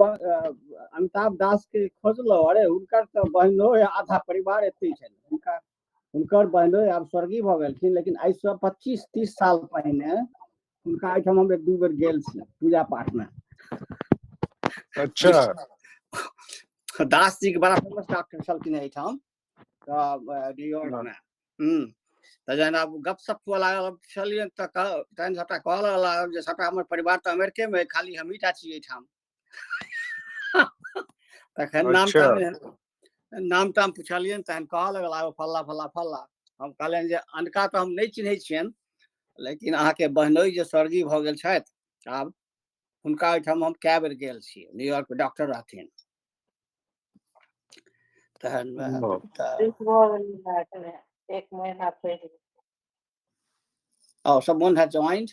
अमिताभ दास के खोजलो, अरे हुनकर तो बहनो आधा परिवार एते छन, हुनकर बहनो आब स्वर्गीय भ गेलखिन, लेकिन आई से 25-30 साल पहिने हुनका एहिठाम हम 1-2 बेर गेल छी पूजा पाठ में। अच्छा दास जी के बड़ा फेमस डॉक्टर छलखिन एहिठाम न्यूयॉर्क में। तो जहन आब गपशप हुआ लागल छलियन तहन सबटा कहऽ लागल जे सबटा हमर परिवार तो अमेरिके में, खाली हमहीटा छी एहिठाम। तखन नाम ताम पुछलियन, तहन कहऽ लगल आब फल्ला फल्ला फल्ला। हम कहलियन जे अनका तो हम नहीं चिन्है छियन, लेकिन अहाँके बहनोई जे स्वर्गीय भऽ गेल छथि आब, हुनका ओहिठाम हम कए बेर गेल छी, न्यूयॉर्क में डॉक्टर रहथिन। तहन oh, someone has joined.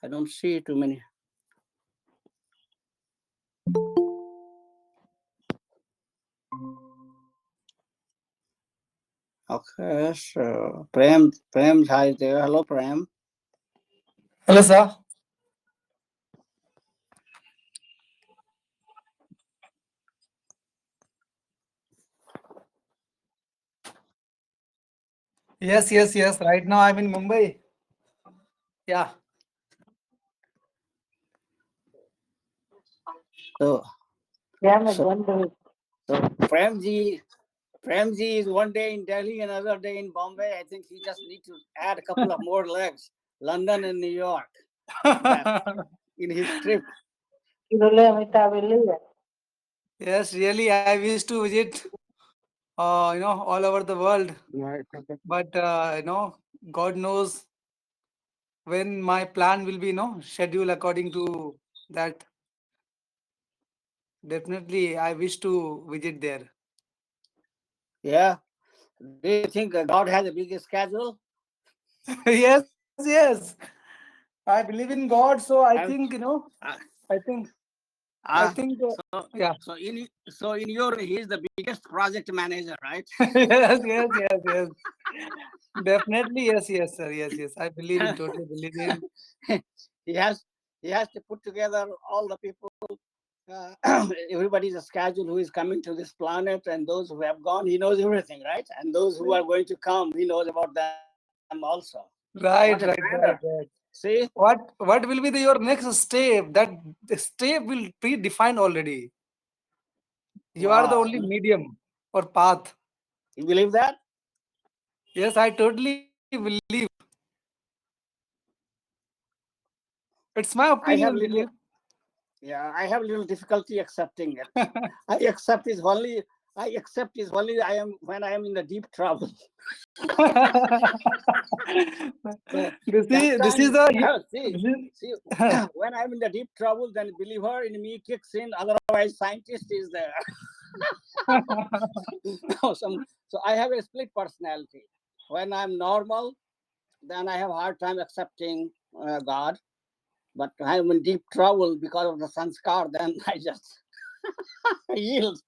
I don't see too many. Okay, so Prem Jha is there. Hello, Prem. Hello, sir. Yes. Right now I'm in Mumbai. Yeah. So Prem ji is one day in Delhi, another day in Bombay. I think he just needs to add a couple of more legs, London and New York, in his trip. Yes, really, I wish to visit, all over the world. But God knows when my plan will be, scheduled according to that. Definitely, I wish to visit there. Yeah. Do you think God has a big schedule? Yes. I believe in God, so I think, yeah. So in your, he is the biggest project manager, right? Yes. Definitely, yes, sir. Yes. I totally believe in. He has to put together all the people, everybody's schedule who is coming to this planet, and those who have gone, he knows everything, right? And those who are going to come, he knows about them also. Right. See? What will be your next step? That the step will be defined already. You are the only medium or path. You believe that? Yes, I totally believe. It's my opinion. I have little difficulty accepting it. I accept is only I am when I am in the deep trouble. When I'm in the deep trouble, then believer in me kicks in. Otherwise, scientist is there. So I have a split personality. When I'm normal, then I have a hard time accepting God. But I'm in deep trouble because of the sanskar, then I just yield.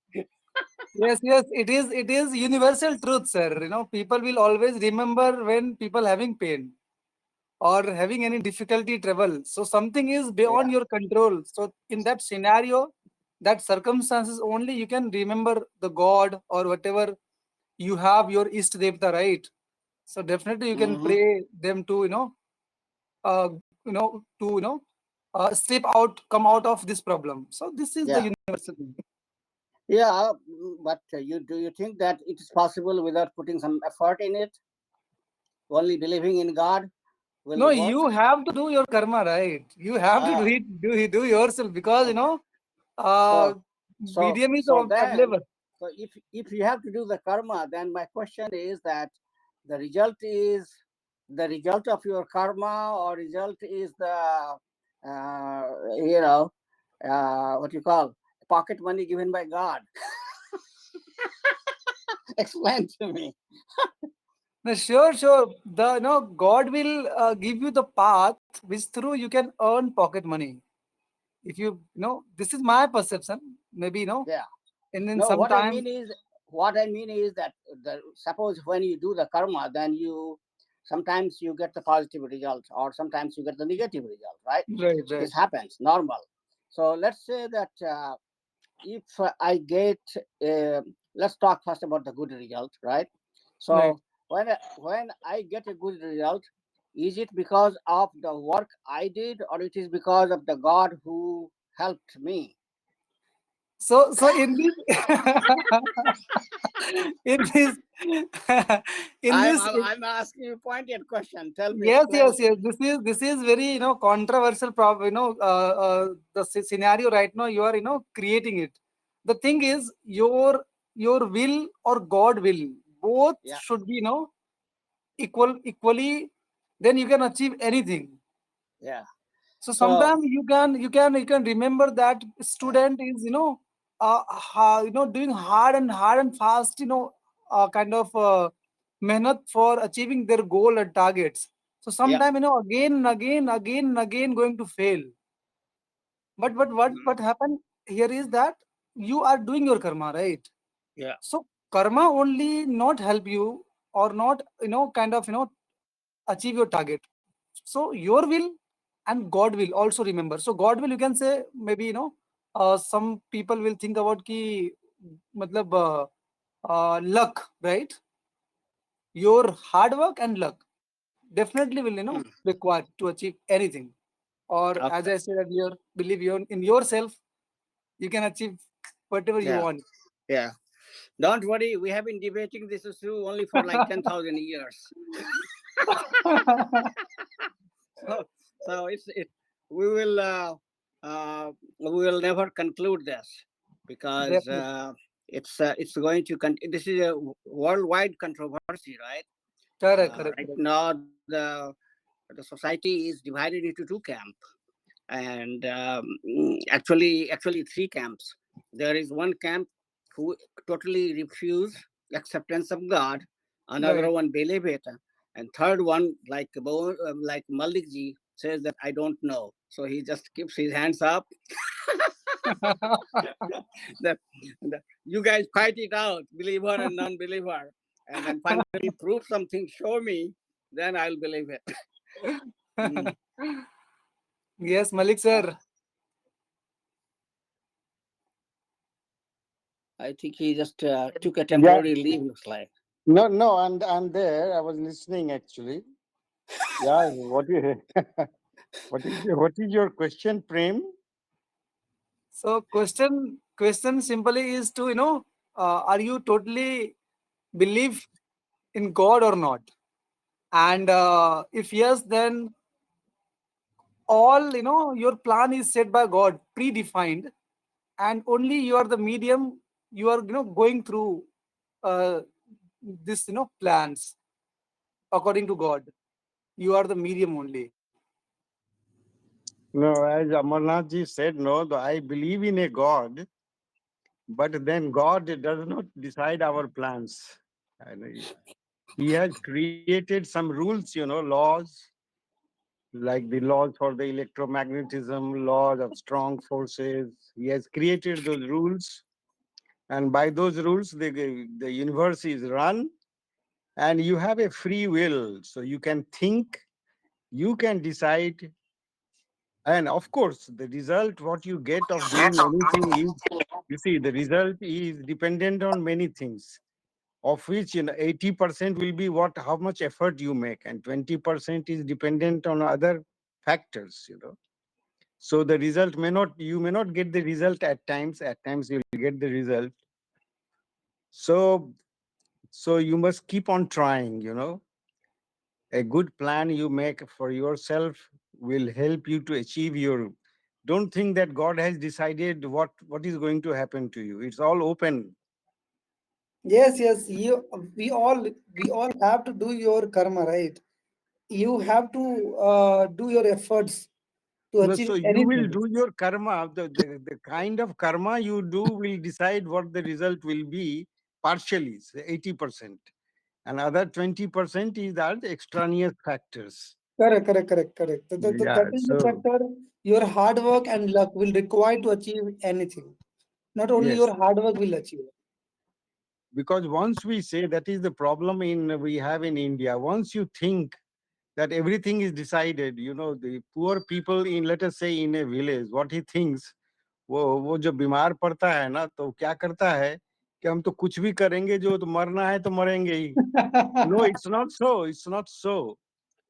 Yes, it is universal truth, sir. People will always remember when people having pain or having any difficulty, trouble. So something is beyond your control. So in that scenario, that circumstances, only you can remember the God or whatever you have, your Ist Devta, right? So definitely you can pray them to, come out of this problem. So this is the universal thing. Yeah, but do you think that it is possible without putting some effort in it? Only believing in God will No, work? you have to do your karma, right? You have to do yourself, because medium is available. So if you have to do the karma, then my question is that the result is the result of your karma, or result is the what you call pocket money given by God? Explain to me. No, sure. God will give you the path which through you can earn pocket money. If this is my perception. Maybe Yeah. And then no, sometime. What I mean is that suppose when you do the karma, then sometimes you get the positive result, or sometimes you get the negative result, right? Right. This happens normal. So let's say that if I get, let's talk first about the good result, right? Right. So when I get a good result, is it because of the work I did, or it is because of the God who helped me? So in this in this in I'm this I'm, I'm asking you pointed question. Tell me, yes, explain yes, me. yes. This is very controversial problem. The scenario right now you are creating it. The thing is your will or God will both Yeah, should be equally. Then you can achieve anything. yeah. So So sometimes you can remember that student is doing hard and fast kind of mehnat for achieving their goal and targets. So yeah, sometime again going to fail. But mhm, what happened here is that you are doing your karma, right? yeah, So karma only not help you or not kind of achieve your target. So your will and God will also remember. So God will, you can say, maybe some people will think about ki matlab luck, right? Your hard work and luck definitely will mm, required to achieve anything. Or as okay, I said earlier, believe in yourself, you can achieve whatever you yeah, want. yeah. Don't worry, we have been debating this issue only for like 10,000 years. So, so it we will uh, we will never conclude this, because Definitely. it's going to this is a worldwide controversy, right? Correct, correct, Right correct. now, the society is divided into two camps, and actually three camps. There is one camp who totally refuse acceptance of God, another Right. one believe it, and third one, like like Malik ji says that I don't know, so he just keeps his hands up. the, you guys fight it out, believer and non-believer, and then finally prove something, show me, then I'll believe it. Mm. Yes, Malik Uh, sir. I think he just took a Yeah, temporary leave, looks like. no, no, and I'm there. I was listening actually. Yeah, what is what is your question, Prem? So question simply is to are you totally believe in God or not? And if yes, then all your plan is set by God, predefined, and only you are the medium. You are going through uh, this plans according to God. You are the medium only. No, as Amarnath ji said, no, I believe in a God, but then God does not decide our plans. And he has created some rules, laws, like the laws for the electromagnetism, laws of strong forces. He has created those rules, and by those rules, the universe is run, and you have a free will, so you can think, you can decide, and of course the result what you get of doing anything is, you see, the result is dependent on many things, of which 80% will be what how much effort you make, and 20% is dependent on other factors. So the result may not, you may not get the result at times you'll get the result. So so you must keep on trying. A good plan you make for yourself will help you to achieve your, don't think that God has decided what is going to happen to you. It's all open. Yes, yes. We all have to do your karma, right? You have to do your efforts to No, achieve so you will anything. do your karma. The kind of karma you do will decide what the result will be, partially, say 80%. And other 20% is that extraneous factors. Correct, correct, correct, correct. That Yeah. is the So factor. Your hard work and luck will require to achieve anything. Not only yes, your hard work will achieve. because once we say, that is the problem in we have in India. Once you think that everything is decided, the poor people in, let us say, in a village, what he thinks, वो जो बीमार पड़ता है ना, तो क्या करता है कि हम तो कुछ भी करेंगे, जो तो मरना है तो मरेंगे ही। No, it's not so, it's not so.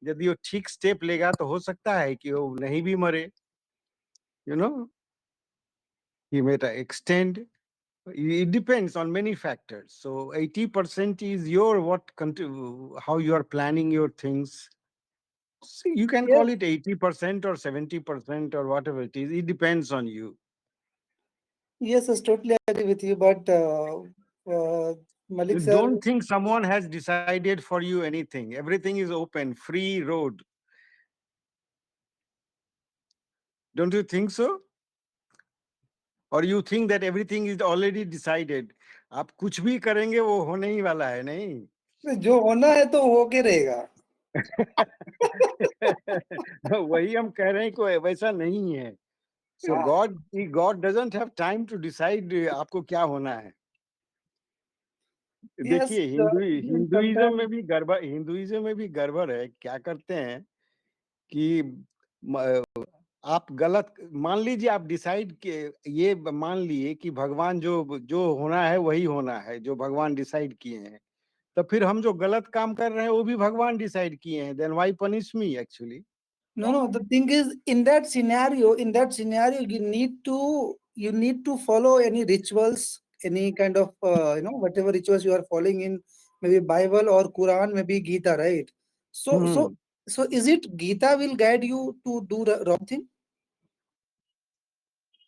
यदि वो ठीक स्टेप लेगा तो हो सकता है कि वो नहीं भी मरे, you know, he may extend. It depends on many factors. So 80% is your how you are planning your things. See, you can Yes, call it 80% or 70% or whatever it is. It depends on you. yes, I totally agree with you. But Malik You sir, don't think someone has decided for you anything. Everything is open, free road. Don't you think so? Or you think that everything is already decided? आप कुछ भी करेंगे वो होने ही वाला है, नहीं? जो होना है तो होके रहेगा। वही हम कह रहे हैं कि वैसा नहीं है। So हाँ। God doesn't have time to decide आपको क्या होना है। Yes, देखिए, हिंदुइज्म sometimes में भी गड़बड़ है। क्या करते हैं कि आप गलत मान लीजिए, आप डिसाइड के ये मान लिए कि भगवान जो जो होना है वही होना है, जो भगवान डिसाइड किए हैं। तो फिर हम जो गलत काम कर रहे हैं वो भी भगवान डिसाइड किए हैं। Then why punish me actually? no. The thing is, in that scenario, you need to follow any rituals, any kind of whatever rituals you are following in maybe Bible or Quran, maybe Gita, right? So so hmm. so is it Gita will guide you to do the wrong thing,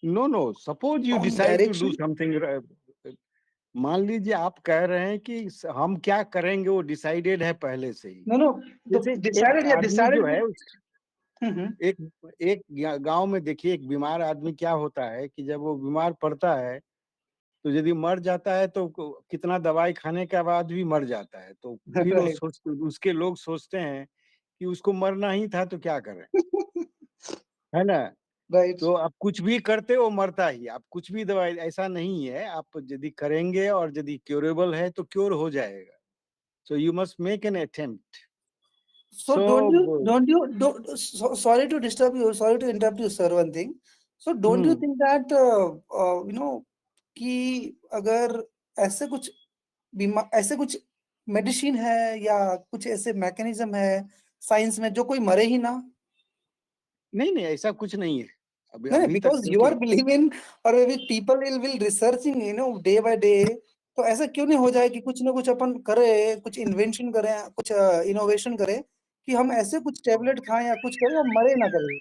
no, suppose you wrong decide to do direction? Something. मान लीजिए आप कह रहे हैं कि हम क्या करेंगे वो डिसाइडेड है पहले से ही। No. The जैसे एक decided, yeah, आदमी decided जो है, with. Mhm. एक एक गांव में देखिए, एक बीमार आदमी क्या होता है कि जब वो बीमार पड़ता है, तो यदि मर जाता है तो कितना दवाई खाने के बाद भी मर जाता है। तो फिर वो Right. उसके लोग सोचते हैं कि उसको मरना ही था तो क्या करें, है ना? Right. तो आप कुछ भी करते वो मरता ही। आप कुछ भी दवाई, ऐसा नहीं है। आप यदि करेंगे और यदि क्योरेबल है तो क्योर हो जाएगा। So you must make an attempt. So so sorry to disturb you, sorry to interrupt you, sir, one thing. So don't you think that कि अगर ऐसे कुछ ऐसे कुछ मेडिसिन है या कुछ ऐसे मैकेनिज्म है साइंस में जो कोई मरे ही ना? नहीं, ऐसा कुछ नहीं है। अभी नहीं, अभी तक because you are देखिए, believing और maybe people will researching day by day. तो ऐसा क्यों नहीं हो जाए कि कुछ ना कुछ अपन करें, कुछ इन्वेंशन करें, कुछ इनोवेशन करें कि हम ऐसे कुछ टैबलेट खाएं या कुछ करें और मरे ना करें।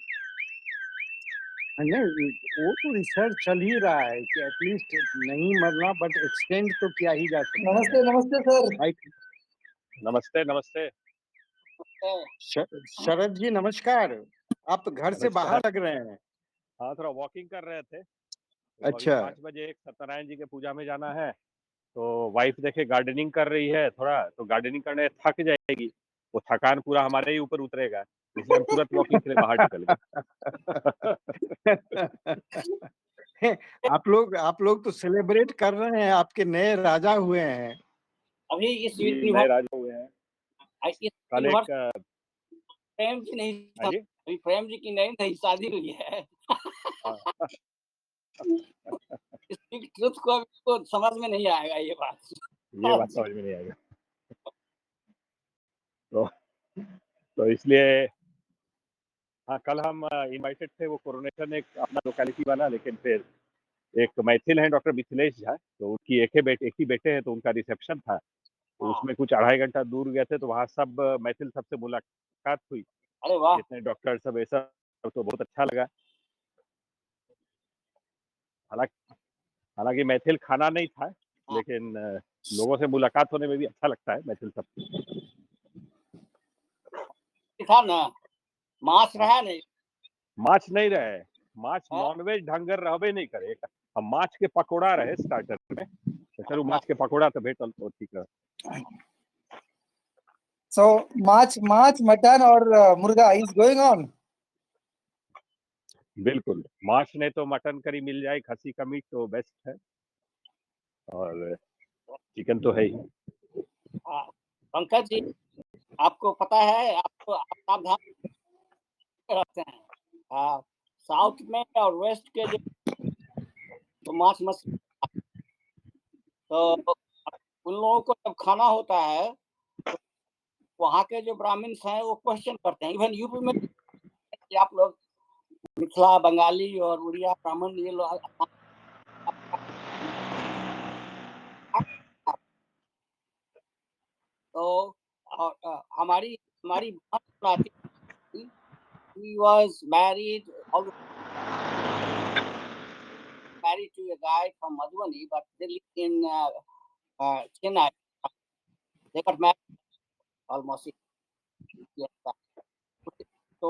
नहीं, वो तो रिसर्च चल ही रहा है कि एटलीस्ट नहीं मरना, बट एक्सटेंड तो किया ही जा सकता है। नमस्ते सर। नमस्ते नमस्ते। शरद जी नमस्कार। आप घर से बाहर नमस्कार। लग रहे हैं? हाँ, थोड़ा वॉकिंग कर रहे थे, तो अभी अच्छा। 5 बजे एक सत्यनारायण जी के पूजा में जाना है, तो वाइफ देखे गार्डनिंग कर रही है थोड़ा, तो गार्डनिंग करने थक जाएगी, वो थकान पूरा हमारे ही ऊपर उतरेगा, इसलिए हम तुरंत वॉकिंग के लिए बाहर निकल गए। आप लोग तो सेलिब्रेट कर रहे हैं, आपके नए राजा हुए हैं। अभी इस जी, नए राजा हुए हैं। इस कल यूनिवर्स एक प्रेम जी नहीं था, हाँ जी। अभी प्रेम जी की नई नई शादी हुई है। हाँ, स्पीक ट्रुथ को अभी तो समझ में नहीं आएगा ये बात। ये बात समझ में नहीं आएगा। तो इसलिए हाँ, कल हम इनवाइटेड थे, वो कोरोनेशन एक अपना लोकेलिटी वाला, लेकिन फिर एक मैथिल हैं डॉक्टर मिथिलेश झा, तो उनकी एक ही बेटे हैं, तो उनका रिसेप्शन था, तो उसमें कुछ 2.5 घंटा दूर गए थे, तो वहाँ सब मैथिल सबसे मुलाकात हुई, अरे वाह, जितने डॉक्टर सब ऐसा, तो बहुत अच्छा लगा। हालांकि हालांकि मैथिल खाना नहीं था, लेकिन लोगों से मुलाकात होने में भी अच्छा लगता है मैथिल सबसे। था ना, मांस रहा नहीं, माछ नहीं रहे, माछ हाँ? नॉनवेज ढंगर रहबे नहीं करे, हम माछ के पकोड़ा रहे स्टार्टर में, तो चलो माछ के पकोड़ा तो भेटल तो ठीक है। So match, mutton और मुर्गा is going on. बिल्कुल, माछ नहीं तो मटन करी मिल जाए, खसी का मीट तो बेस्ट है, और चिकन तो है ही। हाँ, पंकज जी, आपको पता है, आपको आप सावधान रखते हैं। हाँ, साउथ में और वेस्ट के जो तो मांस मछली, तो उन लोगों को जब खाना होता है तो वहाँ के जो ब्राह्मण्स हैं वो क्वेश्चन करते हैं। इवन यूपी में आप लोग मिथिला, बंगाली और उड़िया ब्राह्मण ये लोग तो हमारी हमारी आती थी। He was married to a guy from Madhubani, but they live in Chennai. They got married almost 6 years back. तो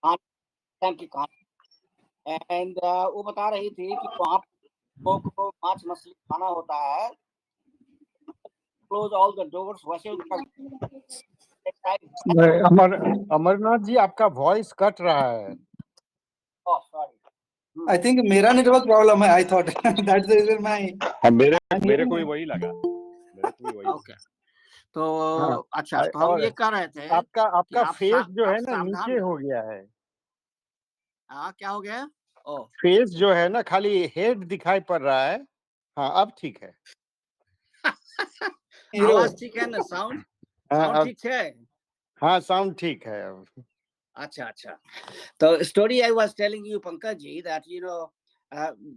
टाइम की कहानी एंड वो बता रही थी कि वहाँ लोगों को मांस मछली खाना होता है, क्लोज ऑल द डोर्स, वैसे अमरनाथ जी आपका वॉइस कट रहा है। ओह सॉरी, I think मेरा नेटवर्क प्रॉब्लम है, I thought that's the reason मेरे को भी वही लगा, मेरे को भी वही। ओके तो हाँ, अच्छा, तो हम और ये कह रहे थे आपका कि आप फेस जो है ना सावधान नीचे हो गया है। हाँ, क्या हो गया? ओह फेस जो है ना खाली हेड दिखाई पड़ रहा है। हाँ अब ठीक है। आवाज ठीक है ना? साउंड हाँ ठीक है? हाँ साउंड ठीक है अब। अच्छा अच्छा, तो story I was telling you, Pankaj ji, that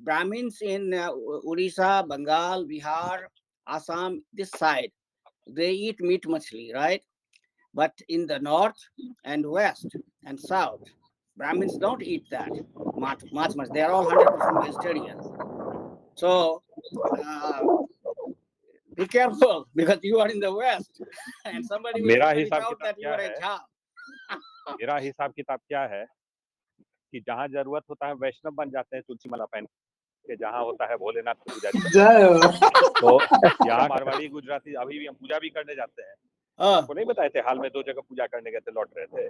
Brahmins in Odisha, Bengal, Bihar, Assam, this side, they eat meat machli, right? But in the north and west and south, Brahmins don't eat that much. They are all 100% vegetarian. So be careful because you are in the west and somebody will मेरा figure it हिसाब out किताब that you क्या are a है? Jha. मेरा हिसाब किताब क्या है कि जहाँ जरूरत होता है वैष्णव बन जाते हैं तुलसी माला पहन के, जहाँ होता है भोलेनाथ के पुजारी बन जाते हैं। तो यहाँ मारवाड़ी गुजराती अभी भी हम पूजा भी करने जाते हैं। आपको नहीं बताए थे हाल में 2 जगह पूजा करने गए थे, लौट रहे थे।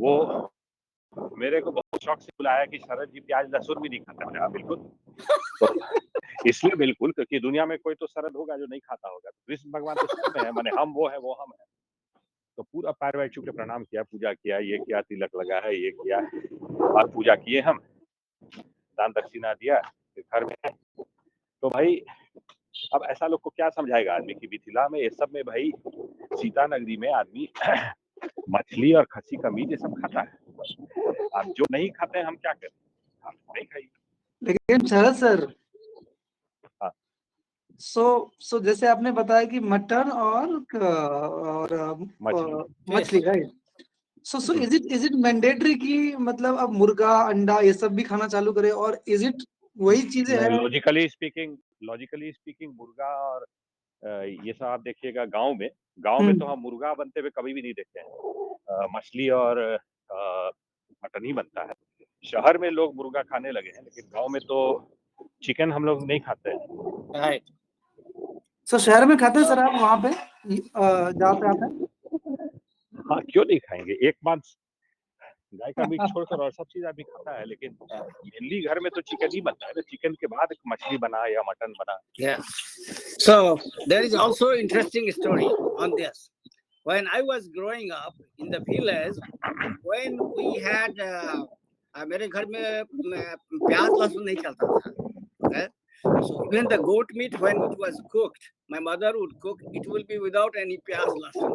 वो मेरे को बहुत शौक से बुलाया कि शरद जी प्याज लहसुन भी नहीं खाते। मैंने कहा बिल्कुल, तो इसलिए बिल्कुल, क्योंकि दुनिया में कोई तो शरद होगा जो नहीं खाता होगा। कृष्ण भगवान तो सब में है, माने हम वो है वो हम है। तो पूरा पैर वैर छू के प्रणाम किया, पूजा किया, ये किया, तिलक लगा है, ये किया और पूजा किए, हम दान दक्षिणा दिया, फिर घर में। तो भाई अब ऐसा लोग को क्या समझाएगा आदमी कि मिथिला में ये सब में भाई सीता नगरी में आदमी मछली और खस्सी का मीट ये सब खाता है। अब जो नहीं खाते हैं हम क्या करें, हम नहीं खाइए। लेकिन शरद सर, हाँ। सो जैसे आपने बताया कि मटन और मछली, right? So is it mandatory कि मतलब अब मुर्गा अंडा ये सब भी खाना चालू करे, और इज इट वही चीजें हैं? लॉजिकली स्पीकिंग मुर्गा और ये सब आप देखिएगा गांव में तो हम मुर्गा बनते हुए कभी भी नहीं देखते हैं। मछली और मटन ही बनता है। शहर में लोग मुर्गा खाने लगे हैं, लेकिन गांव में तो चिकन हम लोग नहीं खाते हैं। राइट। सो शहर में खाते हैं सर आप वहाँ पे जहाँ पे आप हैं? हाँ, क्यों नहीं खाएंगे? एक मांस गाय का मीट छोड़कर और सब चीज आदमी खाता है, लेकिन मेनली घर में तो चिकन ही बनता है ना। चिकन के बाद मछली बना या मटन बना। Yeah. So there is also interesting story on this. When I was growing up in the village, when we had मेरे घर में प्याज लहसुन नहीं चलता था. Okay? So even the goat meat, when it was cooked, my mother would cook. It will be without any प्याज लहसुन.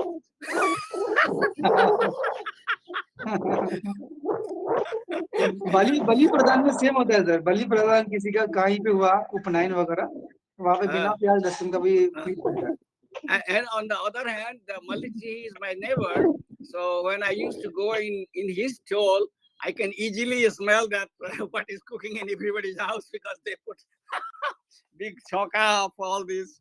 बलि प्रदान में सेम होता है सर। बलि प्रदान किसी का कहीं पे हुआ, उपनयन वगैरह, वहाँ पे बिना प्याज लहसुन का भी मीट बनता है। And on the other hand, the Malik ji is my neighbor, so when I used to go in his stall, I can easily smell that what is cooking in everybody's house, because they put big choka of all these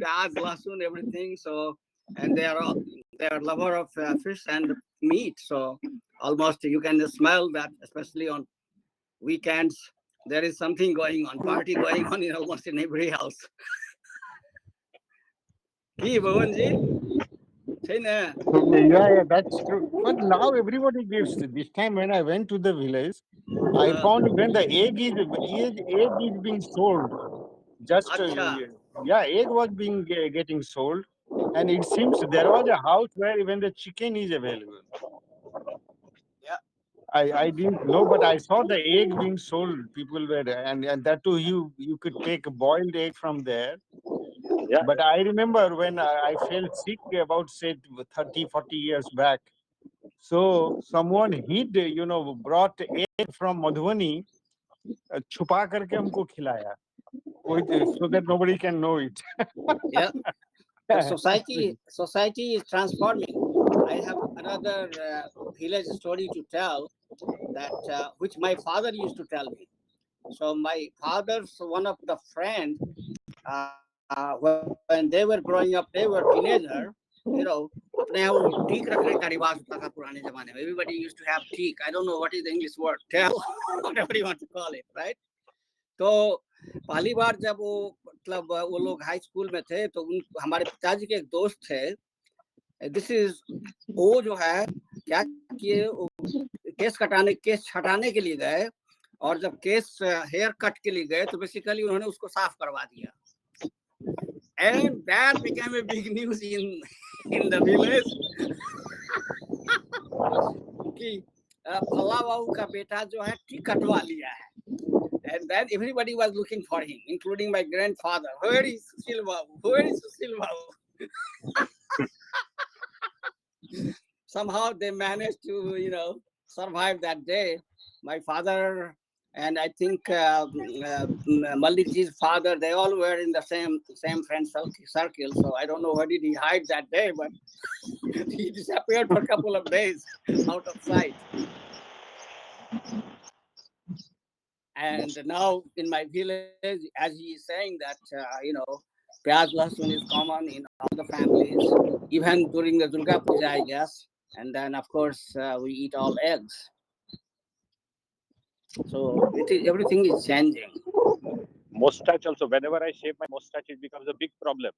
pyaz, lasun, everything. So, and they are lover of fish and meat. So almost you can smell that, especially on weekends. There is something going on, party going on in almost in every house. Ki Bhavan ji? Yeah, that's true. But now everybody gives. This time when I went to the village, I found when the egg is being sold. Just egg was being getting sold, and it seems there was a house where even the chicken is available. Yeah. I didn't know, but I saw the egg being sold. People were, and that too, you could take a boiled egg from there. Yeah, But I remember when I fell sick about, say, 30, 40 years back. So someone hid, brought egg from Madhubani, छुपा करके हमको खिलाया, so that nobody can know it. Yeah. The society is transforming. I have another village story to tell that which my father used to tell me. So my father's one of the friend, when they were growing up, they were teenager. अपने यहाँ वो teak रखने का रिवाज होता था पुराने जमाने में. Everybody used to have teak. I don't know what is the English word. Tell, whatever you want to call it, right? तो पहली बार जब वो मतलब वो लोग हाई स्कूल में थे तो हमारे पिताजी के एक दोस्त थे. दिस इज वो जो है क्या किए, केस छटाने के लिए गए, और जब केस हेयर कट के लिए गए तो बेसिकली उन्होंने उसको साफ करवा दिया. And that became a big news in the village कि फल्ला बाबू का बेटा जो है ठीक कटवा लिया है. And then everybody was looking for him, including my grandfather. Where is Sushil Babu? Where is Sushil Babu? Somehow they managed to, survive that day. My father and I think Malik ji's father, they all were in the same friend circle. So I don't know where did he hide that day, but he disappeared for a couple of days out of sight. And now in my village, as he is saying that, Pyaz Lasun is common in all the families, even during the Durga Puja, I guess. And then, of course, we eat all eggs. So everything is changing. mustache also. Whenever I shave my mustache, it becomes a big problem.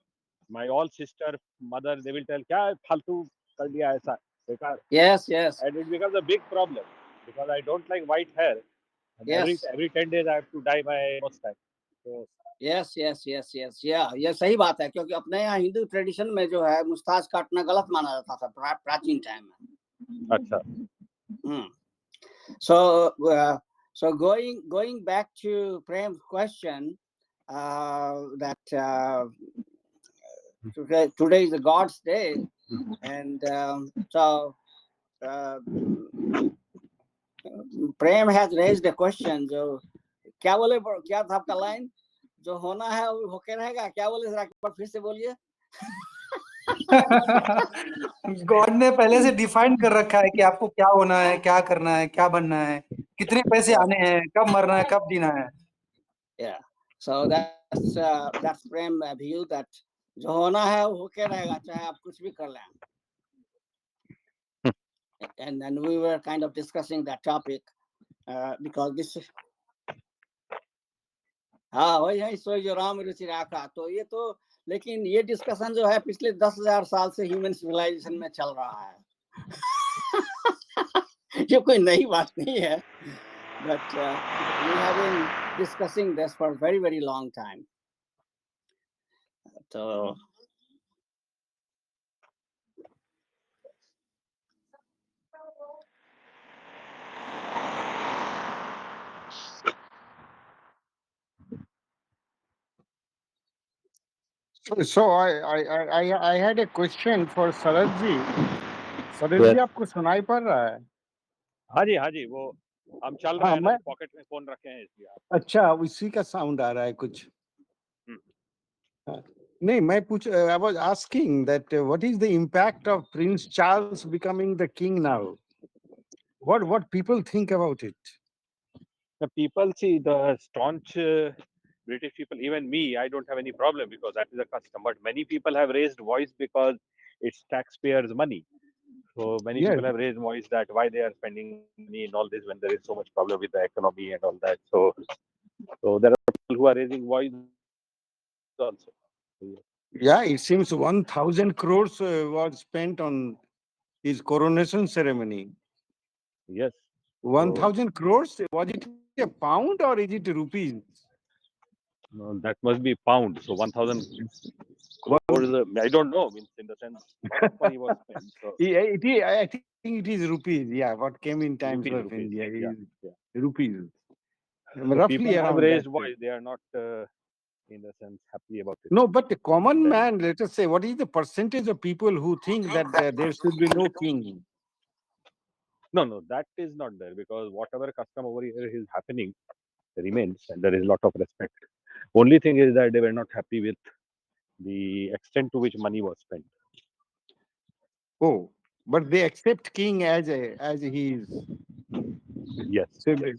My all sister, mother, they will tell, "क्या फालतू कर दिया ऐसा बेकार," Yes, yes, and it becomes a big problem because I don't like white hair, and yes, every 10 days I have to dye my mustache. So yes, yes, yes, yes. Yeah, ये सही बात है, क्योंकि अपने यहाँ हिंदू ट्रेडिशन में जो है मुस्ताच काटना गलत माना जाता था प्राचीन टाइम में. अच्छा. So going back to Prem's question, that today is the God's day, and so Prem has raised a question. जो क्या बोले, क्या था आपका लाइन? जो होना है वो होके रहेगा. क्या बोले जरा एक बार फिर से बोलिए. गॉड ने पहले से डिफाइन कर रखा है कि आपको क्या होना है, क्या करना है, क्या बनना है, कितने पैसे आने हैं, कब मरना है, कब जीना है. Yeah. So that's Prem view that जो होना है वो होके रहेगा, चाहे आप कुछ भी कर लें. And then we were kind of discussing that topic because this हाँ वही है, सो जो राम रुचि राखा. तो ये तो, लेकिन ये डिस्कशन जो है पिछले 10,000 साल से ह्यूमन सिविलाइजेशन में चल रहा है. ये कोई नई बात नहीं है, but we have been discussing this for a very, very long time. So So I had a question for Saraj ji. Saraj Yes. ji, आपको सुनाई पड़ रहा है? हाँ जी, वो हम चल रहे हैं ना, पॉकेट में फोन रखे हैं इसलिए. अच्छा, उसी का साउंड आ रहा है कुछ. नहीं, मैं पूछ, I was asking that what is the impact of Prince Charles becoming the king now? What people think about it? The people, see, the staunch British people, even me, I don't have any problem because that is a custom. But many people have raised voice because it's taxpayers' money. So many Yes. people have raised voice that why they are spending money in all this when there is so much problem with the economy and all that. So there are people who are raising voice also. Yeah, it seems 1,000 crores was spent on his coronation ceremony. Yes. 1,000 crores? Was it a pound or is it rupees? No, that must be pound. So 1,000 crores. I don't know. Means in the sense, lot of money was spent. So I think it is rupees. Yeah, what came in times of rupees, India rupees. is Yeah, yeah. rupees. So Roughly people have around that. raised voice. They are not, in the sense, happy about it. No, but the common Then man, let us say, what is the percentage of people who think that there should be no king? no, no, that is not there because whatever custom over here is happening remains, and there is a lot of respect. Only thing is that they were not happy with the extent to which money was spent. Oh, but they accept king as he is. Yes, So, yes,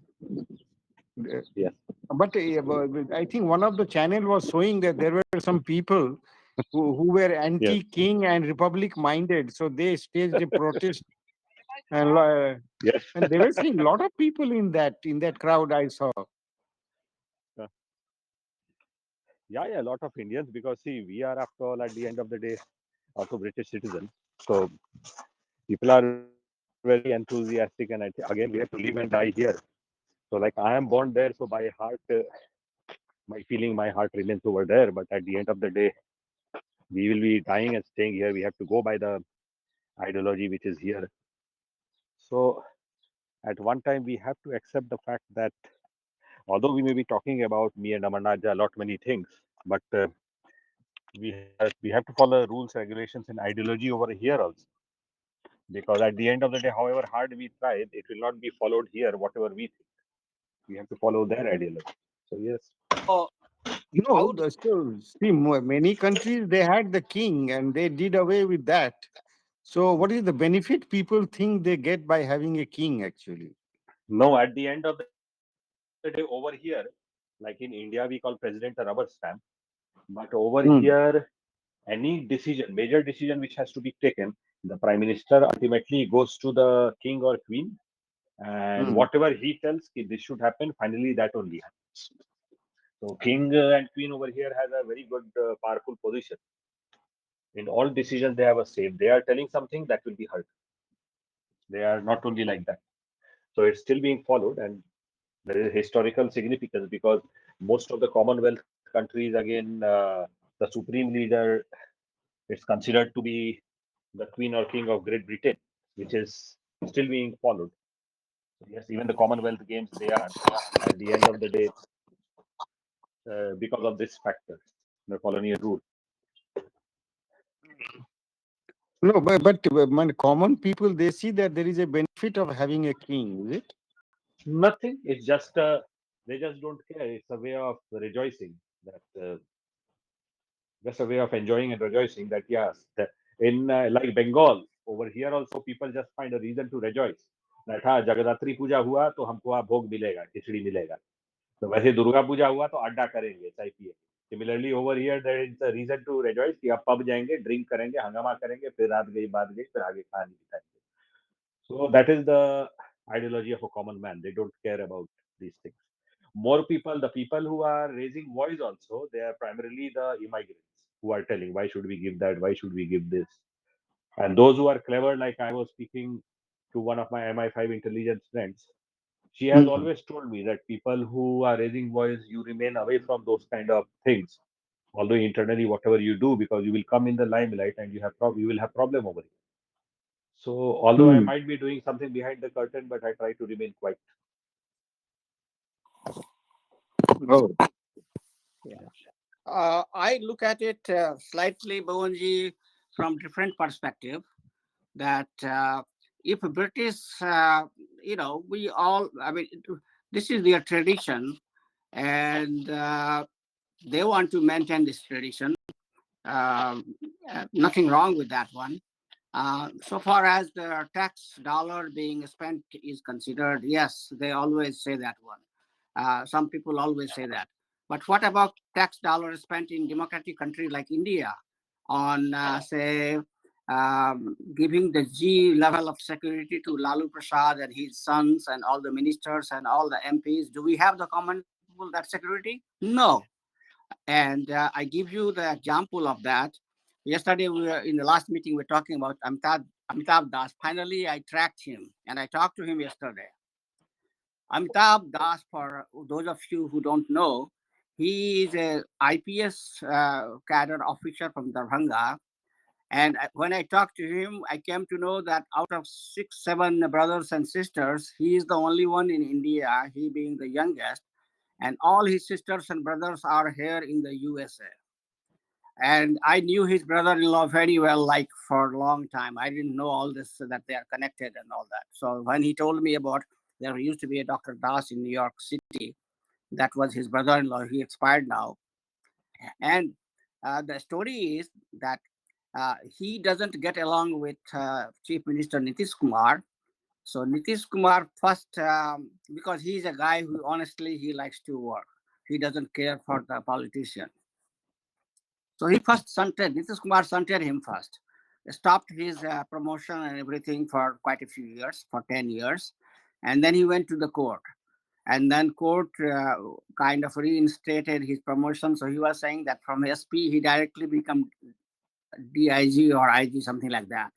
uh, yes. but I think one of the channel was showing that there were some people who were Yes, anti-king and republic minded. So they staged a protest, and yes. and they were seeing a lot of people in that crowd. I saw. Uh, yeah, yeah, a lot of Indians because see, we are after all at the end of the day also British citizens. So people are very enthusiastic, and again, we have to live and die here. So like I am born there, so by heart, my feeling, my heart remains over there. But at the end of the day, we will be dying and staying here. We have to go by the ideology which is here. So at one time, we have to accept the fact that although we may be talking about me and Amarnath, a lot many things, but we have to follow rules, regulations, and ideology over here also. Because at the end of the day, however hard we try, it will not be followed here. Whatever we think, we have to follow their ideology. So yes, So how do So see, many countries they had the king and they did away with that. So what is the benefit people think they get by having a king actually? no. At the end of the day, over here, like in India, we call president a rubber stamp. But over here, Hmm. any decision, major decision which has to be taken, the prime minister ultimately goes to the king or queen, and Hmm. whatever he tells ki this should happen, finally that only happens. So king and queen over here has a very good, powerful position. In all decisions, they have a say. If they are telling something, that will be heard. They are not only like that. So it's still being followed, and there is historical significance because most of the Commonwealth countries, again, the supreme leader is considered to be the Queen or King of Great Britain, which is still being followed. So yes, even the Commonwealth Games, they are at the end of the day because of this factor, the colonial rule. No, but common people they see that there is a benefit of having a king, is it? Nothing. It's just they just don't care. It's a way of rejoicing. That just a way of enjoying and rejoicing. That yes, that in like Bengal over here also people just find a reason to rejoice. That हाँ जगदात्री पूजा हुआ तो हमको वहाँ भोग मिलेगा खिचड़ी मिलेगा तो वैसे दुर्गा पूजा हुआ तो अड्डा करेंगे चाय पिए similarly over here there is a reason to rejoice कि अब पब जाएंगे ड्रिंक करेंगे हंगामा करेंगे फिर रात गई बात गई फिर आगे कहानी बिताएंगे so that is the ideology of a common man. They don't care about these things. More people, the people who are raising voice also, they are primarily the immigrants who are telling, why should we give that? Why should we give this? And those who are clever, like I was speaking to one of my MI5 intelligence friends, she has Hmm. always told me that people who are raising voice, you remain away from those kind of things. Although internally, whatever you do, because you will come in the limelight and you will have problem over it. So although I Hmm. might be doing something behind the curtain, but I try to remain quiet. Oh. Yeah. I look at it slightly, Bhavanji, from different perspective. That if British, we all, I mean, this is their tradition, and they want to maintain this tradition. Nothing wrong with that one. So far as the tax dollar being spent is considered, yes, they always say that one. Some people always say that. But what about tax dollars spent in democratic country like India on, say, giving the G level of security to Lalu Prasad and his sons and all the ministers and all the MPs? Do we have the common people that security? No. And I give you the example of that. Yesterday, we were in the last meeting, we are talking about Amitabh Das. Finally, I tracked him and I talked to him yesterday. Amitabh Das, for those of you who don't know, He is a IPS cadre officer from Darbhanga. And when I talked to him, I came to know that out of 6, 7 brothers and sisters, he is the only one in India, he being the youngest. And all his sisters and brothers are here in the USA. And I knew his brother-in-law very well, like for a long time. I didn't know all this, that they are connected and all that. So when he told me about there used to be a Dr. Das in New York City, that was his brother-in-law. He expired now. And the story is that he doesn't get along with Chief Minister Nitish Kumar. So Nitish Kumar first, because he's a guy who honestly he likes to work. He doesn't care for the politician. So he first shunted, Nitish Kumar shunted him first. Stopped his promotion and everything for quite a few years, for 10 years. And then he went to the court. And then court kind of reinstated his promotion. So he was saying that from SP, he directly become DIG or IG, something like that.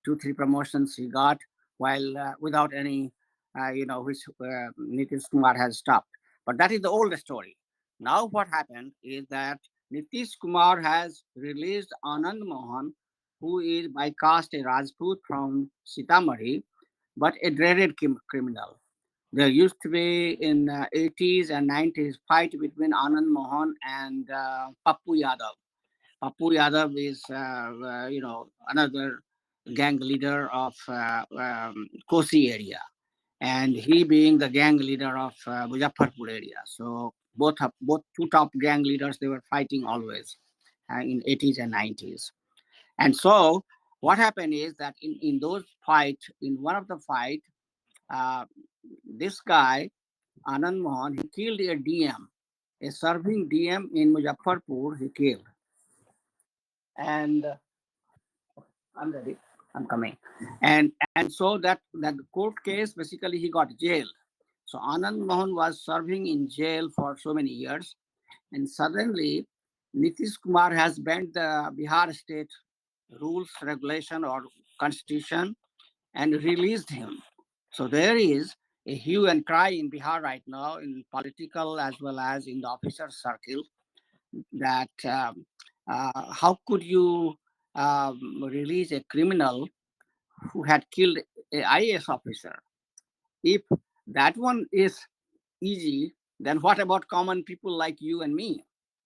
2, 3 promotions he got while without any, which Nitish Kumar has stopped. But that is the old story. Now what happened is that Nitish Kumar has released Anand Mohan, who is by caste a Rajput from Sitamarhi, but a dreaded criminal. There used to be in 80s and 90s fight between Anand Mohan and Pappu Yadav. Pappu Yadav is, another gang leader of Kosi area, and he being the gang leader of Muzaffarpur area. So both two top gang leaders, they were fighting always in 80s and 90s. And so what happened is that in those fights, in one of the fight, uh, this guy Anand Mohan, he killed a DM, a serving DM in Muzaffarpur. He killed, and I'm ready. I'm coming, and so that court case basically he got jailed. So Anand Mohan was serving in jail for so many years, and suddenly Nitish Kumar has bent the Bihar state rules, regulation, or constitution and released him. So there is a hue and cry in Bihar right now, in political as well as in the officer circle, that how could you release a criminal who had killed a IAS officer? If that one is easy, then what about common people like you and me?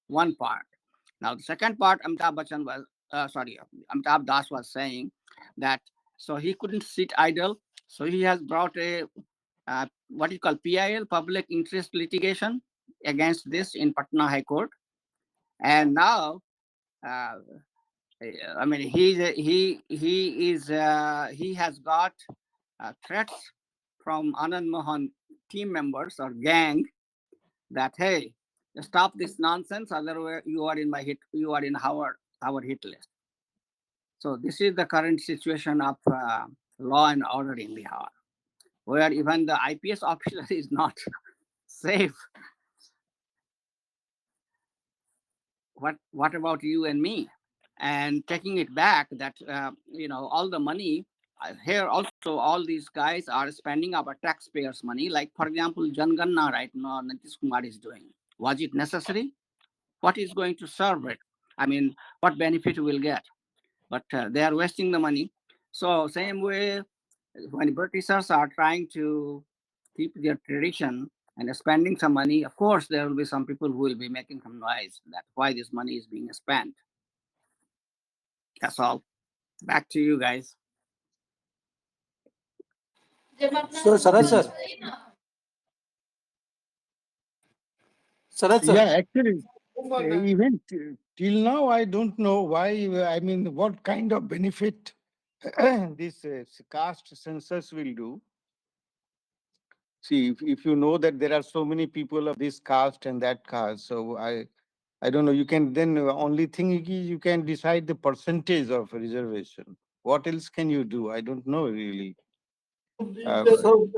One part. Now, the second part, Amitabh Das was saying that so he couldn't sit idle. So he has brought a what you call PIL, public interest litigation, against this in Patna High Court. And now, uh, I mean, he has got threats from Anand Mohan team members or gang that, hey, stop this nonsense, otherwise you are in our hit list. So this is the current situation of law and order in Bihar, where even the IPS officer is not safe. What about you and me? And taking it back, that all the money here also, all these guys are spending our taxpayers' money. Like for example, Janganna right now, Nitish Kumar is doing. Was it necessary? What is going to serve it? I mean, what benefit we'll get? But they are wasting the money. So same way, when Britishers are trying to keep their tradition and spending some money, of course there will be some people who will be making some noise that why this money is being spent. That's all. Back to you guys. So, Saraj sir. Yeah, actually, even till now, I don't know why. I mean, what kind of benefit this caste census will do. See, if you know that there are so many people of this caste and that caste, so I don't know. You can then only thing is you can decide the percentage of reservation. What else can you do? I don't know really. So,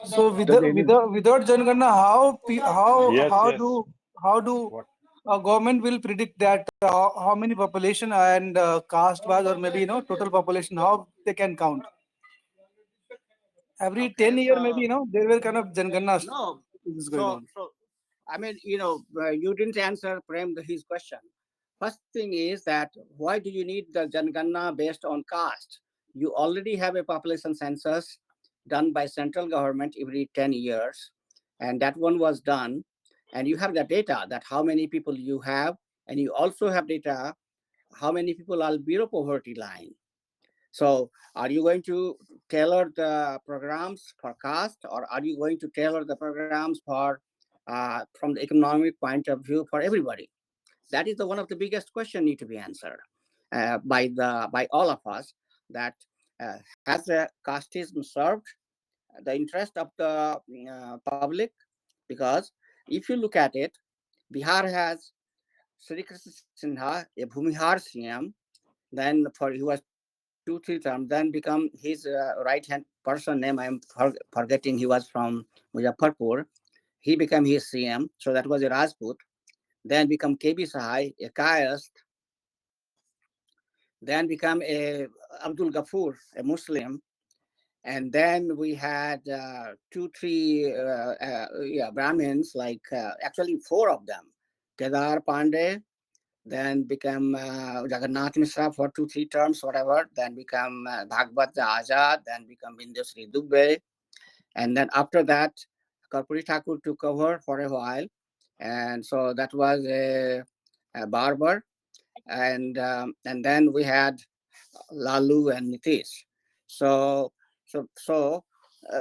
so But anyway, without Janganna, Yes, how yes. do how do What? government will predict that how many population and caste wise, or maybe total population, how they can count? Every Okay, 10 year maybe there will kind of Janganna no, is going so on. so I mean, you didn't answer Prem his question. First thing is that why do you need the Janganna based on caste? You already have a population census done by central government every 10 years, and that one was done, and you have the data that how many people you have, and you also have data how many people are below poverty line. So are you going to tailor the programs for caste, or are you going to tailor the programs for from the economic point of view for everybody? That is the one of the biggest question need to be answered by all of us. That has the casteism served the interest of the public? Because if you look at it, Bihar has Sri Krishna Sinha, a Bhumihar CM. Then for he was 2 3 terms, then become his right hand person name I am forgetting, he was from Muzaffarpur. He became his CM, so that was a Rajput. Then become KB Sahai, a Kayast. Then become a Abdul Ghaffur, a Muslim. And then we had 2 3 Brahmins, like actually four of them. Kedar Pandey, then become Jagannath Mishra for 2 3 terms, whatever. Then become Bhagbat Azad, then become Bindusri Dubey. And then after that, Karpuri Thakur took over for a while. And so that was a barber. And then we had Lalu and Nitish. So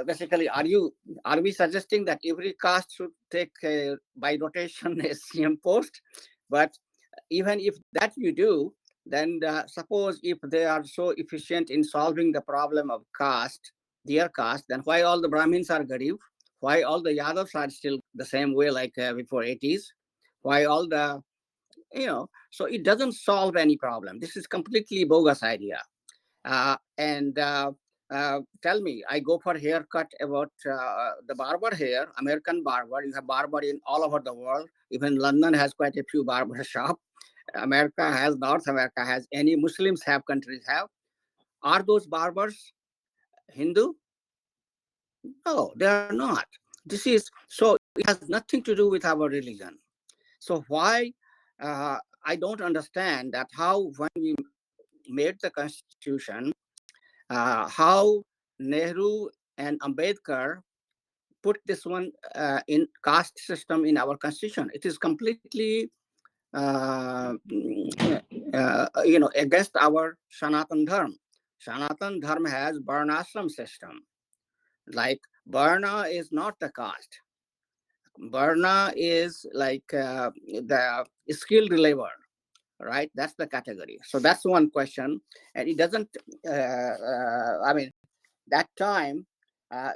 basically, are we suggesting that every caste should take by rotation a CM post? But even if that you do, then suppose if they are so efficient in solving the problem of caste, their caste, then why all the Brahmins are Garib? Why all the Yadavs are still the same way like before 80s? Why all the, so it doesn't solve any problem. This is completely bogus idea. And tell me, I go for haircut about the barber here, American barber. You have barber in all over the world. Even London has quite a few barber shop. America has, North America has, any Muslims have, countries have. Are those barbers Hindu? No, they are not. This is so it has nothing to do with our religion. So why I don't understand that how when we made the constitution, how Nehru and Ambedkar put this one in caste system in our constitution. It is completely against our Sanatan Dharma. Sanatan Dharma has Varnashram system. Like Varna is not the caste. Varna is like the skilled labor, right? That's the category. So that's one question. And it doesn't, I mean, that time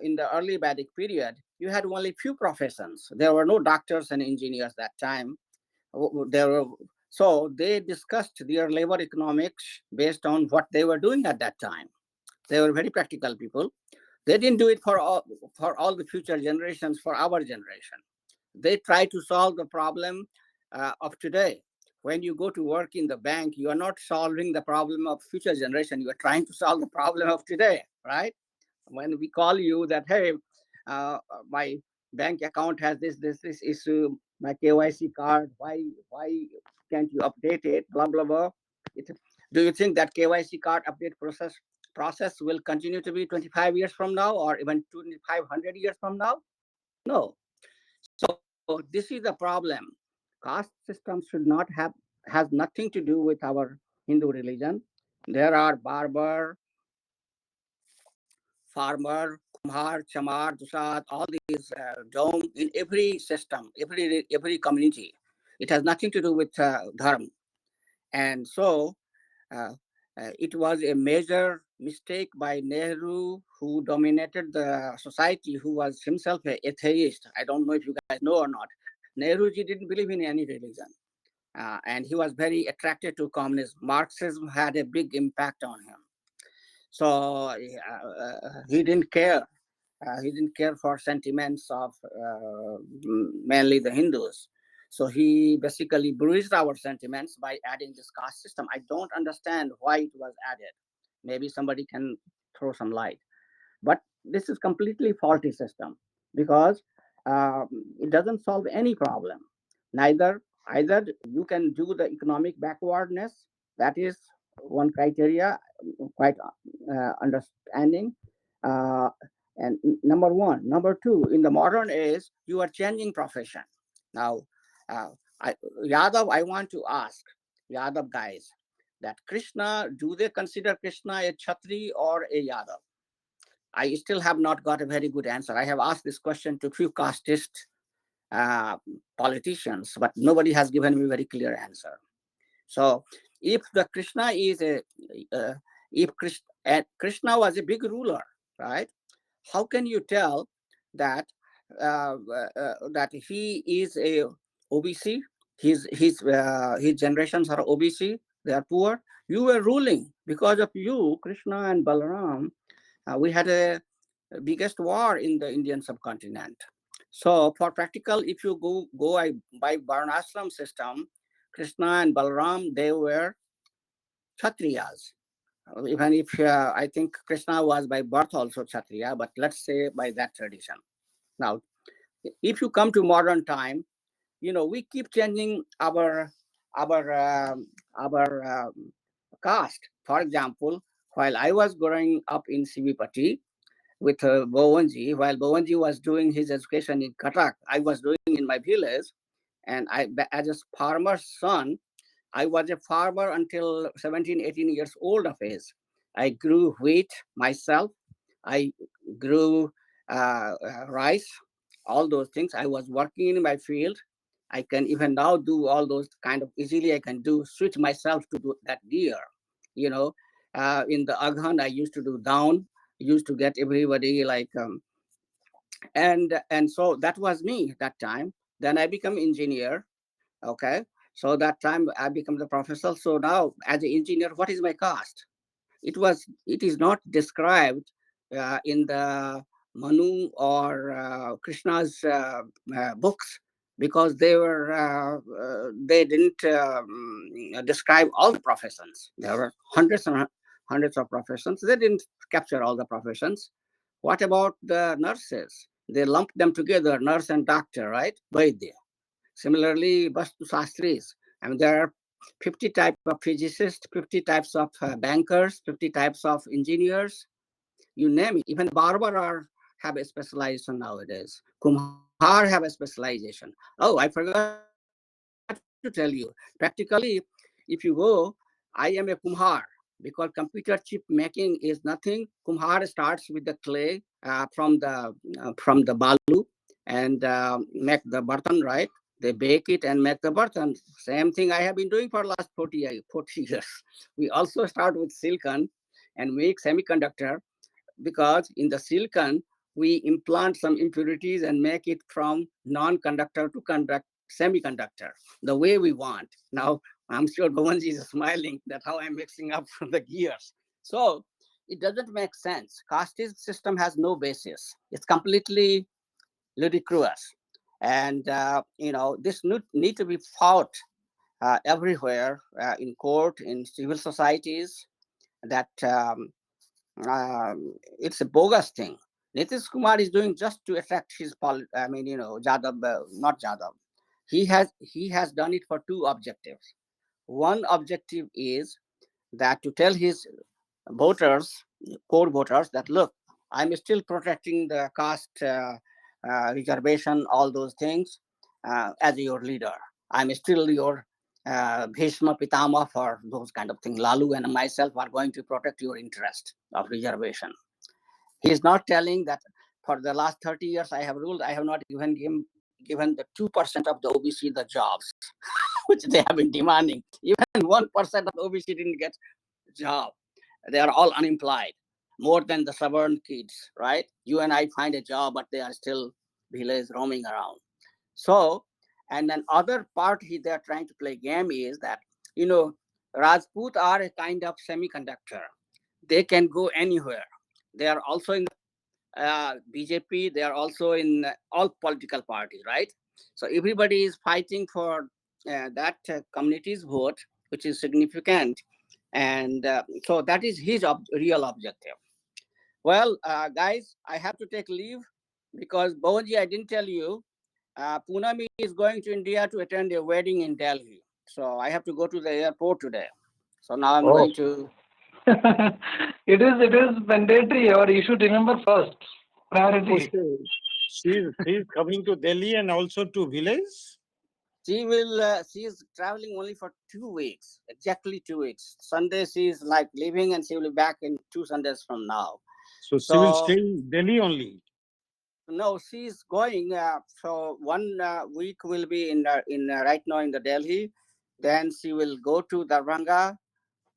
in the early Vedic period, you had only few professions. There were no doctors and engineers that time. There were, so they discussed their labor economics based on what they were doing at that time. They were very practical people. They didn't do it for all the future generations, for our generation. They try to solve the problem of today. When you go to work in the bank, you are not solving the problem of future generation. You are trying to solve the problem of today, right? When we call you that, hey, my bank account has this issue, my KYC card, why can't you update it, blah blah blah. it, do you think that KYC card update process will continue to be 25 years from now, or even 2500 years from now? No. So this is the problem. Caste system should not have, has nothing to do with our Hindu religion. There are barber, farmer, kumhar, chamar, dusad, all these dome in every system, every community. It has nothing to do with dharma. And so uh, it was a major mistake by Nehru, who dominated the society, who was himself an atheist. I don't know if you guys know or not. Nehruji didn't believe in any religion. And he was very attracted to communism. Marxism had a big impact on him. So he didn't care. He didn't care for sentiments of mainly the Hindus. So he basically bruised our sentiments by adding this caste system. I don't understand why it was added. Maybe somebody can throw some light. But this is completely faulty system, because it doesn't solve any problem. Neither either you can do the economic backwardness. That is one criteria, quite understanding. Uh, and number one, number two, in the modern age, you are changing profession. Now, uh, Yadav, I want to ask Yadav guys that Krishna, do they consider Krishna a Chatri or a Yadav? I still have not got a very good answer. I have asked this question to few casteist uh, politicians, but nobody has given me a very clear answer. So, if the Krishna is a, uh, if Krishna was a big ruler, right? How can you tell that that he is a OBC? His generations are OBC. They are poor. You were ruling because of you, Krishna and Balaram. We had a biggest war in the Indian subcontinent. So for practical, if you go by Varnashram system, Krishna and Balaram, they were Kshatriyas. Even if I think Krishna was by birth also Kshatriya, but let's say by that tradition. Now, if you come to modern time, we keep changing our caste. For example, while I was growing up in Sivipati, with Bowanji. While Bowanji was doing his education in Katak, I was doing in my village. And as a farmer's son, I was a farmer until 17, 18 years old of age. I grew wheat myself. I grew rice, all those things. I was working in my field. I can even now do all those kind of easily. I can switch myself to do that gear. You know, in the Aghan, I used to do down, used to get everybody like, and so that was me that time. Then I become engineer. Okay, so that time I become the professor. So now as an engineer, what is my cost? It is not described in the Manu or Krishna's books, because they didn't describe all the professions. There were hundreds and hundreds of professions. They didn't capture all the professions. What about the nurses? They lumped them together, nurse and doctor, right? Vaidya. Similarly, Vastu Shastris. I mean, there are 50 types of physicists, 50 types of bankers, 50 types of engineers, you name it. Even barber have a specialization nowadays. Kumhar have a specialization. Oh, I forgot to tell you. Practically, if you go, I am a Kumhar, because computer chip making is nothing. Kumhar starts with the clay from the balu and make the bartan, right? They bake it and make the bartan. Same thing I have been doing for last 40 years. We also start with silicon and make semiconductor, because in the silicon we implant some impurities and make it from non-conductor to conduct semiconductor the way we want. Now I'm sure Bhavanji is smiling that how I'm mixing up the gears. So it doesn't make sense. Caste system has no basis. It's completely ludicrous. And this need to be fought everywhere, in court, in civil societies, that it's a bogus thing. Nitish Kumar is doing just to attract his Jadab, not Jadab. He has done it for two objectives. One objective is that to tell his voters, core voters, that look, I'm still protecting the caste reservation, all those things, as your leader. I'm still your Bhishma Pitama for those kind of things. Lalu and myself are going to protect your interest of reservation. He is not telling that for the last 30 years I have ruled, I have not given the 2% of the OBC the jobs, which they have been demanding. Even 1% of the OBC didn't get job. They are all unemployed, more than the suburban kids, right? You and I find a job, but they are still village roaming around. So, and then other part they're trying to play game is that, you know, Rajput are a kind of semiconductor. They can go anywhere. They are also in BJP. They are also in all political parties, right? So everybody is fighting for that community's vote, which is significant. And so that is his real objective. Well, guys, I have to take leave. because Bhoji, I didn't tell you, Poonam is going to India to attend a wedding in Delhi. So I have to go to the airport today. So now I'm Oh, going to. It is mandatory, or you should remember first oh, priority. she's coming to Delhi and also to village. She will. She is traveling only for 2 weeks, exactly 2 weeks. Sunday she is like leaving, and she will be back in 2 Sundays from now. So she will stay So in Delhi only. no, she's going. So 1 week will be in right now in the Delhi. Then she will go to Darbhanga,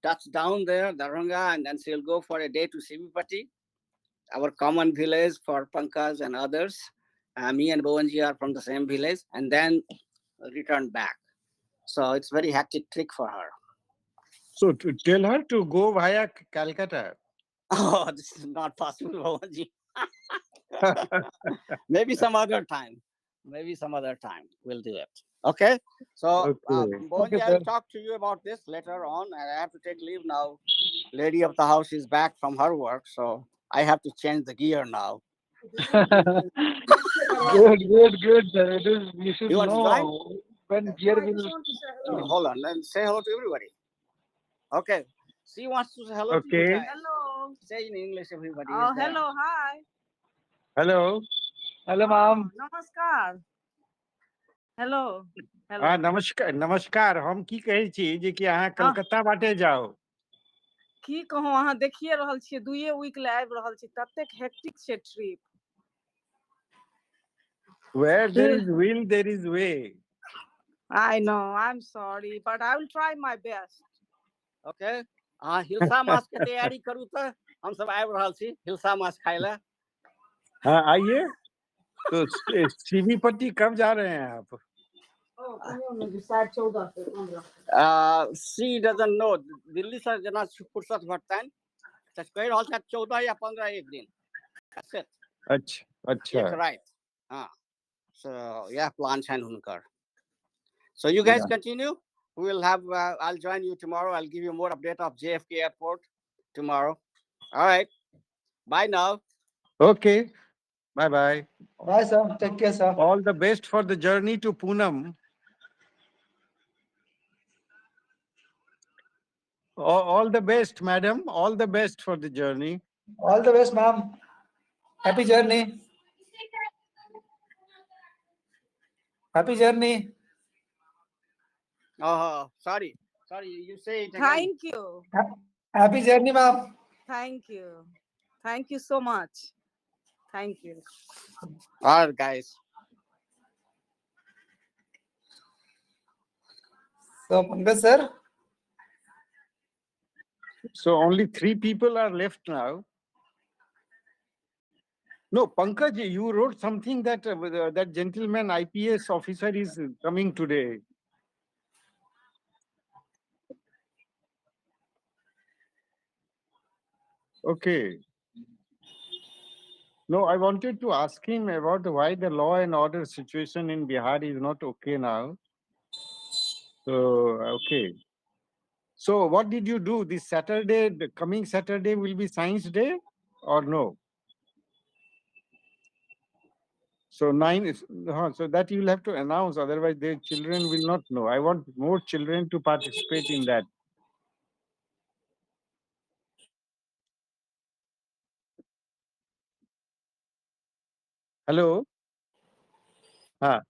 touch down there, Darbhanga, and then she'll go for a day to Sivipati, our common village for Pankaj and others. Me and Bhuvanji are from the same village, and then return back. So it's very hectic trick for her. So to tell her to go via Calcutta. Oh, this is not possible, Bhuvanji. Maybe some other time. Maybe some other time we'll do it. Okay. So, Okay. Bhuvanji, Okay, I sir. will talk to you about this later on. And I have to take leave now. Lady of the house is back from her work, so I have to change the gear now. Good, sir. It is. You should You want to join? know when gear will. Hold on and say hello to everybody. Okay. She wants to say hello to you Okay. guys. Hello. Say in English, everybody is Oh, there. hello. Hi. Hello. Hello, Oh, ma'am. namaskar. Hello. हाँ Hello. नमस्कार नमस्कार हम की कहै छी जे कि अहाँ कलकत्ता बाटे जाओ की कहूँ अहाँ देखिए रहल छियै 2 वीक ले आबि रहल छी ततेक हेक्टिक छै trip where there is will there is way. I know. I'm sorry, but I will try my best. Okay hilsa मास के तैयारी करू तो हम सब आबि रहल छी हिलसा मास खाय ले हाँ आइए तो सीबीपट्टी कब जा रहे हैं आप सी डजन नो दिल्ली से जना फुर्सत भेटतनि तऽ कहि रहल छथि 14 या 15 एक दिन That's it. अच्छा अच्छा एक राति हाँ so yeah plan छनि हुनकर so you guys continue we will have I'll join you tomorrow I'll give you more update of JFK airport tomorrow all right bye now okay bye bye Bye, sir. Take care, sir. all the best for the journey to Poonam. All the best madam all the best for the journey. All the best, ma'am. Happy journey. Happy journey. oh sorry you say it again Thank you. Happy journey, ma'am. Thank you. Thank you so much. Thank you. all right guys So, Pankaj, sir. So only 3 people are left now. No, Pankaj, you wrote something that that gentleman IPS officer is coming today. Okay. No, I wanted to ask him about why the law and order situation in Bihar is not okay now. So, okay. So, what did you do this Saturday? The coming Saturday will be Science Day or no? So, so that you'll have to announce, otherwise, their children will not know. I want more children to participate in that. Hello? Ah.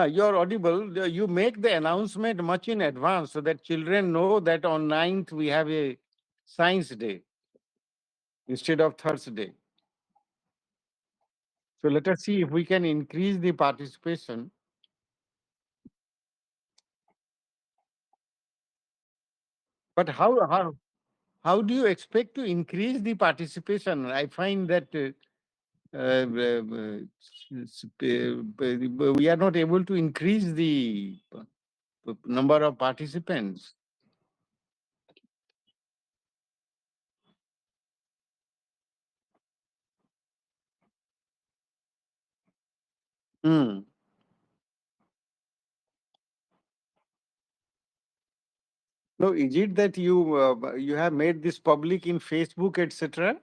You're audible. You make the announcement much in advance so that children know that on 9th we have a Science Day instead of Thursday. So let us see if we can increase the participation. But how do you expect to increase the participation? I find that we are not able to increase the number of participants. Hmm. No, is it that you have made this public in Facebook, etc.?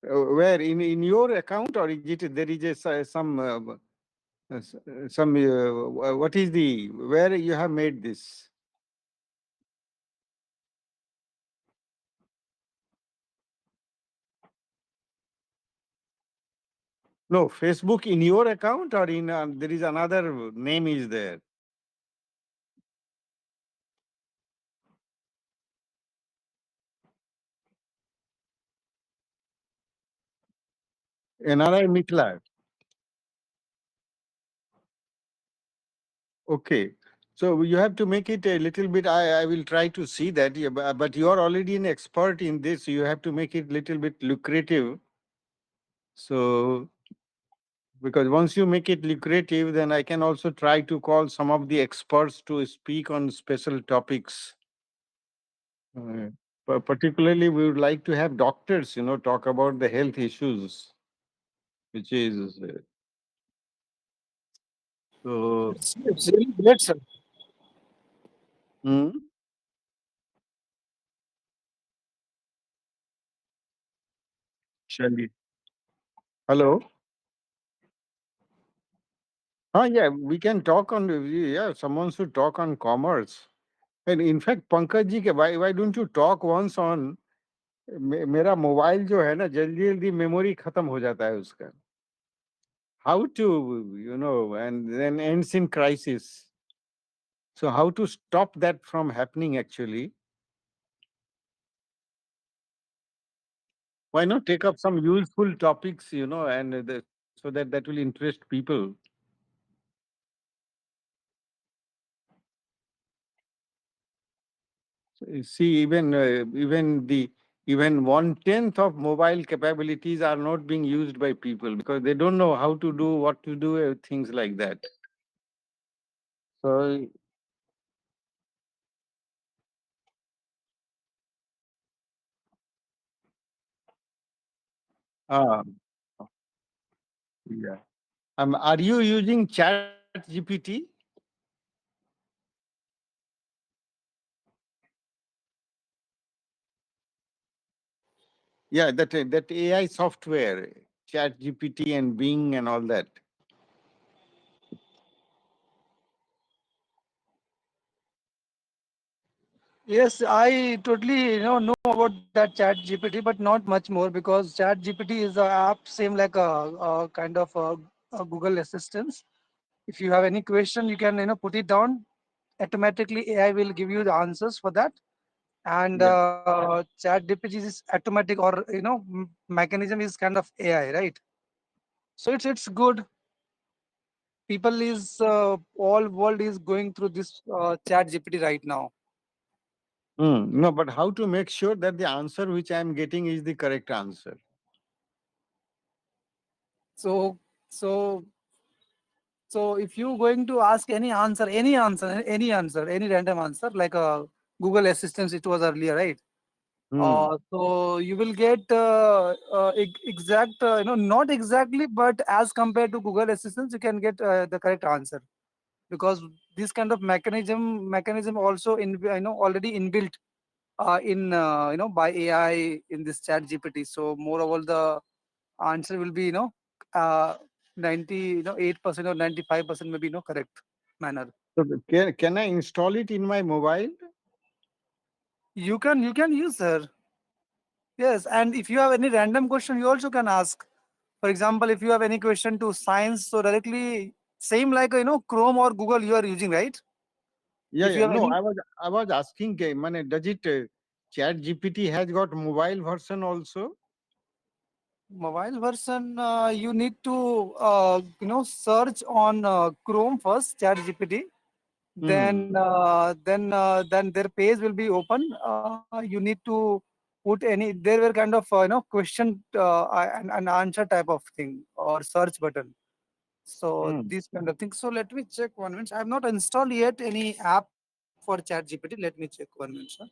Where in your account, or is it there is some what is the where you have made this? No, Facebook in your account, or in there is another name is there. NRI Mikla. Okay. So you have to make it a little bit. I will try to see that. Yeah, but you are already an expert in this. So you have to make it little bit lucrative. So because once you make it lucrative, then I can also try to call some of the experts to speak on special topics. Uh, Particularly, we would like to have doctors, talk about the health issues, which is so. It's really great, sir. Hmm? Shall we? Hello. Yeah, we can talk on. Yeah, someone should talk on commerce. And in fact, Pankaj ji, why don't you talk once on मेरा mobile जो है ना जल्दी जल्दी memory खत्म हो जाता है उसका. How to, and then ends in crisis. So how to stop that from happening actually? Why not take up some useful topics, and so that will interest people. See, even 1/10 of mobile capabilities are not being used by people because they don't know how to do, what to do, things like that. So, uh, yeah. Are you using Chat GPT? Yeah, that AI software, Chat GPT and Bing and all that. Yes, I totally know about that Chat GPT, but not much more because Chat GPT is a app same like a kind of a Google Assistant. If you have any question, you can put it down. Automatically, AI will give you the answers for that. And Yeah. Chat GPT is automatic, or mechanism is kind of AI, right? So it's good. People is all world is going through this Chat GPT right now. No, but how to make sure that the answer which I am getting is the correct answer? So so So if you going to ask any random answer, like a Google Assistant, it was earlier, right? Hmm. So you will get exact, not exactly, but as compared to Google Assistant, you can get the correct answer because this kind of mechanism also already inbuilt in by AI in this Chat GPT. So moreover, the answer will be 90 8% or 95% maybe correct manner. So can I install it in my mobile? You can use, sir. Yes, and if you have any random question, you also can ask. For example, if you have any question to science, so directly same like Chrome or Google you are using, right? Yeah, If you yeah. have No, any I was asking, does it Chat GPT has got mobile version also? mobile version, you need to search on Chrome first, Chat GPT. Hmm. Then their page will be open. You need to put any, there were kind of question and answer type of thing or search button, so Hmm. this kind of thing. So let me check 1 minute. I have not installed yet any app for Chat GPT. Let me check 1 minute, sir.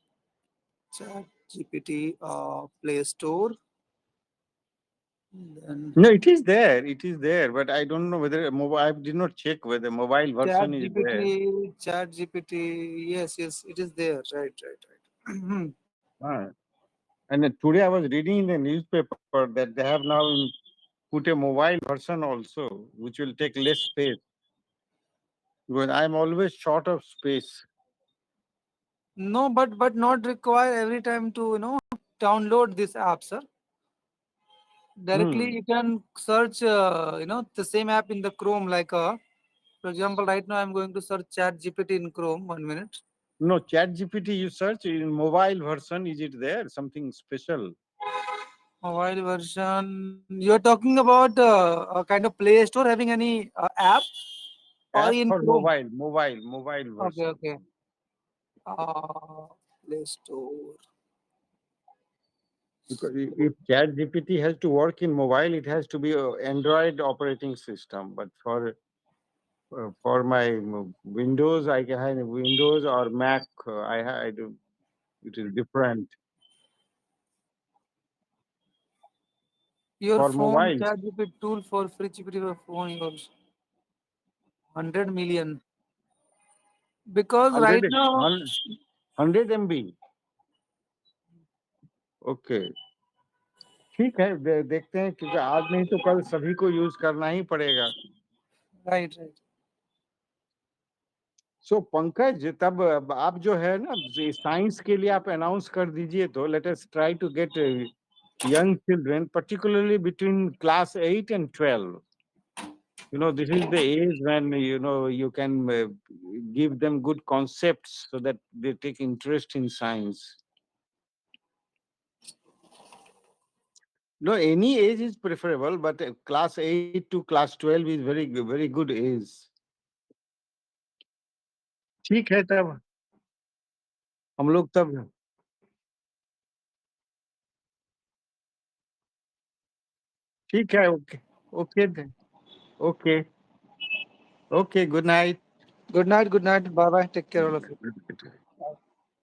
Chat GPT Play Store. Then No, it is there. It is there, but I don't know whether mobile. I did not check whether mobile Chat version is there. GPT, Chat GPT. Yes, yes, it is there. Right, right, right. Ah. And today I was reading in the newspaper that they have now put a mobile version also, which will take less space. Because I'm always short of space. No, but not require every time to download this app, sir. Directly Hmm. you can search the same app in the Chrome. Like for example, right now I'm going to search Chat GPT in Chrome. 1 minute. No, Chat GPT you search in mobile version. Is it there? Something special? Mobile version. You're talking about a kind of Play Store having any app or App in for Chrome? mobile Okay, version. okay. Play Store. Because if Chat GPT has to work in mobile, it has to be a Android operating system. But for my Windows, I can have Windows or Mac. I do. It is different Your for phone mobiles. Chat GPT tool for free GPT for phone yours 100 million. Because right 100 now, 100 MB. Okay ठीक है देखते हैं क्योंकि आज नहीं तो कल सभी को यूज करना ही पड़ेगा right. सो पंकज तब आप जो है ना साइंस के लिए आप अनाउंस कर दीजिए तो let us try to get young children particularly between class 8 and 12. This is the age when you can give them good concepts so that they take interest in science. No, any age is preferable, but class 8 to class 12 is very good age. ठीक है तब हम लोग तब ठीक है okay okay okay okay good night Good night. Good night. Bye bye. Take care, all of you.